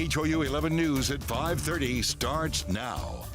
KHOU 11 News at 5:30 starts now.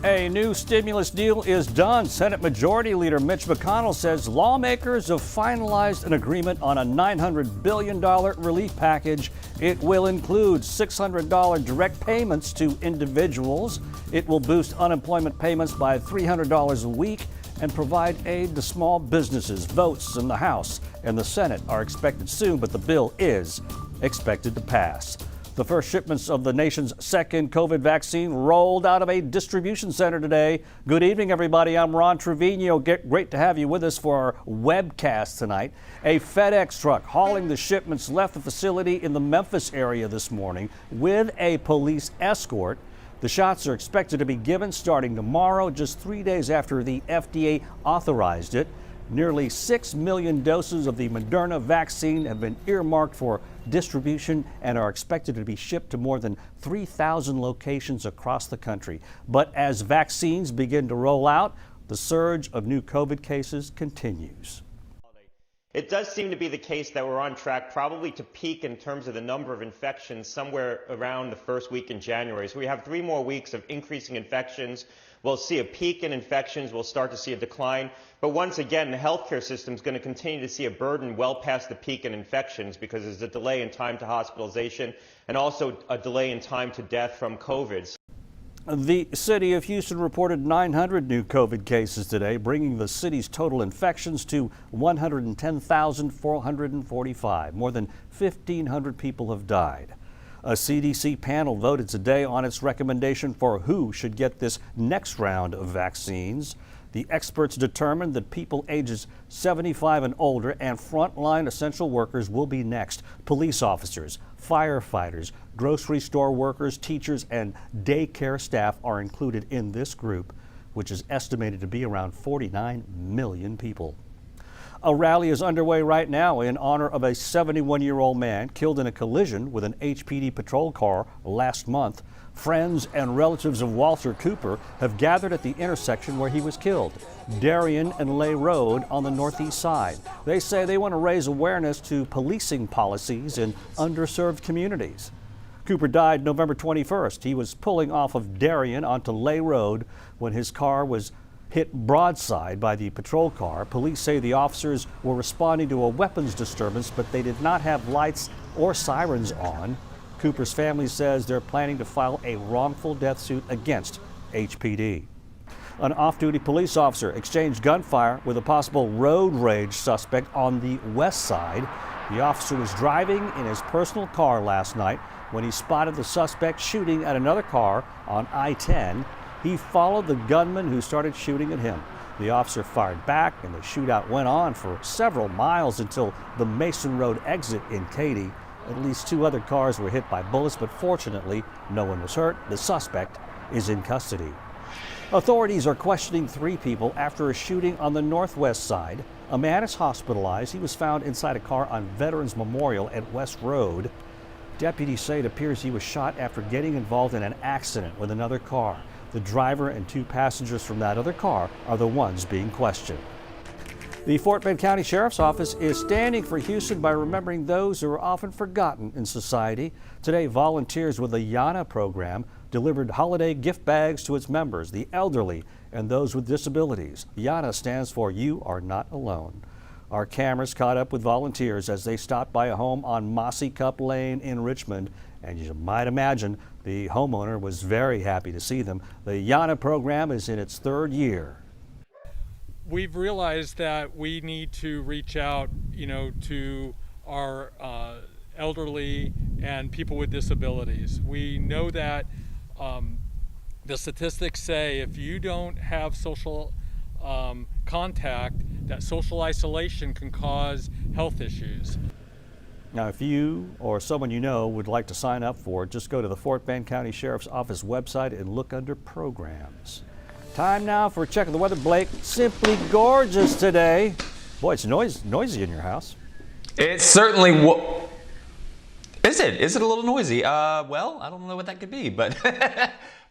A new stimulus deal is done. Senate Majority Leader Mitch McConnell says lawmakers have finalized an agreement on a $900 billion relief package. It will include $600 direct payments to individuals. It will boost unemployment payments by $300 a week and provide aid to small businesses. Votes in the House and the Senate are expected soon, but the bill is expected to pass. The first shipments of the nation's second COVID vaccine rolled out of a distribution center today. Good evening, everybody. I'm Ron Trevino. Great to have you with us for our webcast tonight. A FedEx truck hauling the shipments left the facility in the Memphis area this morning with a police escort. The shots are expected to be given starting tomorrow, just 3 days after the FDA authorized it. Nearly 6 million doses of the Moderna vaccine have been earmarked for distribution and are expected to be shipped to more than 3,000 locations across the country. But as vaccines begin to roll out, the surge of new COVID cases continues. It does seem to be the case that we're on track probably to peak in terms of the number of infections somewhere around the first week in January. So we have 3 more weeks of increasing infections. We'll see a peak in infections. We'll start to see a decline. But once again, the healthcare system is going to continue to see a burden well past the peak in infections because there's a delay in time to hospitalization and also a delay in time to death from COVID. The city of Houston reported 900 new COVID cases today, bringing the city's total infections to 110,445. More than 1,500 people have died. A CDC panel voted today on its recommendation for who should get this next round of vaccines. The experts determined that people ages 75 and older and frontline essential workers will be next. Police officers, firefighters, grocery store workers, teachers, and daycare staff are included in this group, which is estimated to be around 49 million people. A rally is underway right now in honor of a 71-year-old man killed in a collision with an HPD patrol car last month. Friends and relatives of Walter Cooper have gathered at the intersection where he was killed, Darien and Lay Road on the northeast side. They say they want to raise awareness to policing policies in underserved communities. Cooper died November 21st. He was pulling off of Darien onto Lay Road when his car was hit broadside by the patrol car. Police say the officers were responding to a weapons disturbance, but they did not have lights or sirens on. Cooper's family says they're planning to file a wrongful death suit against HPD. An off-duty police officer exchanged gunfire with a possible road rage suspect on the west side. The officer was driving in his personal car last night when he spotted the suspect shooting at another car on I-10. He followed the gunman who started shooting at him. The officer fired back and the shootout went on for several miles until the Mason Road exit in Katy. At least 2 other cars were hit by bullets, but fortunately, no one was hurt. The suspect is in custody. Authorities are questioning 3 people after a shooting on the northwest side. A man is hospitalized. He was found inside a car on Veterans Memorial at West Road. Deputies say it appears he was shot after getting involved in an accident with another car. The driver and 2 passengers from that other car are the ones being questioned. The Fort Bend County Sheriff's Office is standing for Houston by remembering those who are often forgotten in society. Today, volunteers with the YANA program delivered holiday gift bags to its members, the elderly and those with disabilities. YANA stands for You Are Not Alone. Our cameras caught up with volunteers as they stopped by a home on Mossy Cup Lane in Richmond, and you might imagine the homeowner was very happy to see them. The YANA program is in its 3rd year. We've realized that we need to reach out, to our elderly and people with disabilities. We know that the statistics say if you don't have social contact, that social isolation can cause health issues. Now, if you or someone you know would like to sign up for it, just go to the Fort Bend County Sheriff's Office website and look under programs. Time now for a check of the weather. Blake, simply gorgeous today. Boy, it's noisy in your house. It certainly is it? Is it a little noisy? Well, I don't know what that could be, but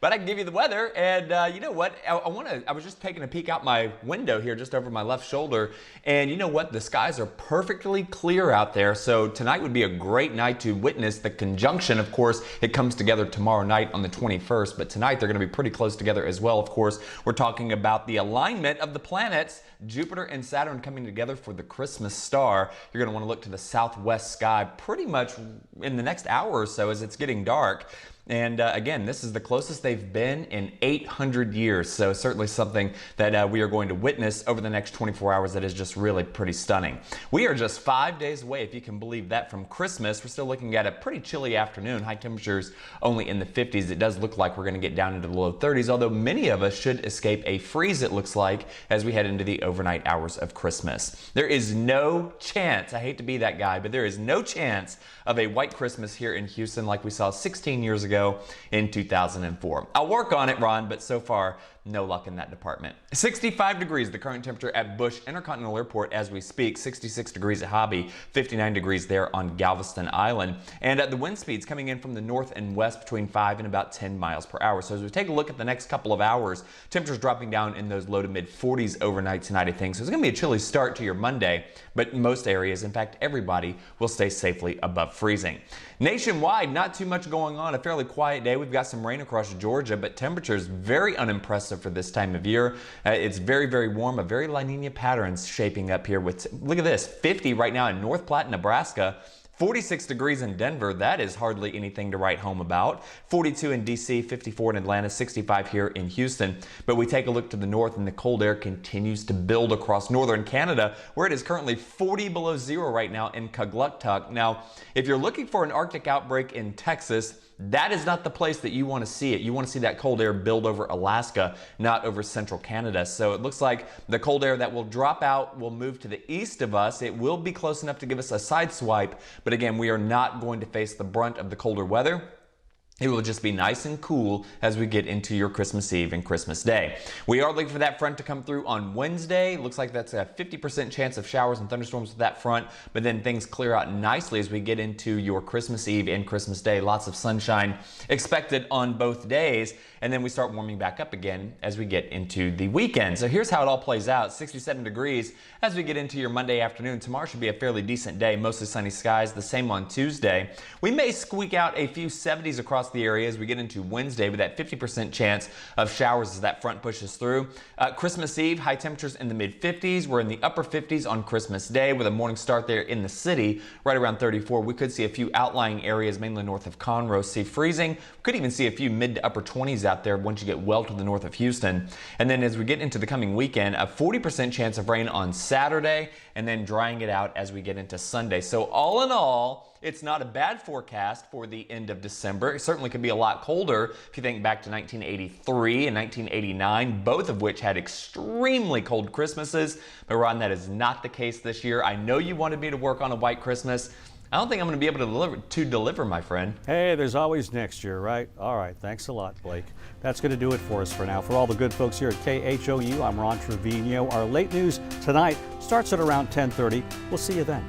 But I can give you the weather, and you know what? I was just taking a peek out my window here, just over my left shoulder, and you know what? The skies are perfectly clear out there. So tonight would be a great night to witness the conjunction. Of course, it comes together tomorrow night on the 21st, but tonight they're going to be pretty close together as well. Of course, we're talking about the alignment of the planets, Jupiter and Saturn coming together for the Christmas star. You're going to want to look to the southwest sky pretty much in the next hour or so as it's getting dark. And again, this is the closest they've been in 800 years. So certainly something that we are going to witness over the next 24 hours that is just really pretty stunning. We are just 5 days away, if you can believe that, from Christmas. We're still looking at a pretty chilly afternoon. High temperatures only in the 50s. It does look like we're going to get down into the low 30s, although many of us should escape a freeze, it looks like, as we head into the overnight hours of Christmas. There is no chance, I hate to be that guy, but there is no chance of a white Christmas here in Houston like we saw 16 years ago in 2004. I'll work on it, Ron, but so far, no luck in that department. 65 degrees, the current temperature at Bush Intercontinental Airport as we speak. 66 degrees at Hobby, 59 degrees there on Galveston Island. And the wind speeds coming in from the north and west between 5 and about 10 miles per hour. So as we take a look at the next couple of hours, temperatures dropping down in those low to mid 40s overnight tonight, I think. So it's going to be a chilly start to your Monday, but most areas, in fact, everybody will stay safely above freezing. Nationwide, not too much going on. A fairly quiet day. We've got some rain across Georgia, but temperatures very unimpressive for this time of year. It's very, very warm. A very La Nina pattern shaping up here with, look at this, 50 right now in North Platte, Nebraska. 46 degrees in Denver, that is hardly anything to write home about. 42 in DC, 54 in Atlanta, 65 here in Houston. But we take a look to the north and the cold air continues to build across northern Canada, where it is currently 40 below zero right now in Kugluktuk. Now, if you're looking for an Arctic outbreak in Texas, that is not the place that you want to see it. You want to see that cold air build over Alaska, not over central Canada. So it looks like the cold air that will drop out will move to the east of us. It will be close enough to give us a side swipe, but again, we are not going to face the brunt of the colder weather. It will just be nice and cool as we get into your Christmas Eve and Christmas Day. We are looking for that front to come through on Wednesday. Looks like that's a 50% chance of showers and thunderstorms with that front, but then things clear out nicely as we get into your Christmas Eve and Christmas Day. Lots of sunshine expected on both days, and then we start warming back up again as we get into the weekend. So here's how it all plays out. 67 degrees as we get into your Monday afternoon. Tomorrow should be a fairly decent day, mostly sunny skies. The same on Tuesday. We may squeak out a few 70s across the area as we get into Wednesday with that 50% chance of showers as that front pushes through. Christmas Eve, high temperatures in the mid 50s. We're in the upper 50s on Christmas Day with a morning start there in the city right around 34. We could see a few outlying areas mainly north of Conroe see freezing. We could even see a few mid to upper 20s out there once you get well to the north of Houston. And then as we get into the coming weekend, a 40% chance of rain on Saturday and then drying it out as we get into Sunday. So all in all, it's not a bad forecast for the end of December. It certainly could be a lot colder if you think back to 1983 and 1989, both of which had extremely cold Christmases. But Ron, that is not the case this year. I know you wanted me to work on a white Christmas. I don't think I'm going to be able to deliver, my friend. Hey, there's always next year, right? All right, thanks a lot, Blake. That's going to do it for us for now. For all the good folks here at KHOU, I'm Ron Trevino. Our late news tonight starts at around 10:30. We'll see you then.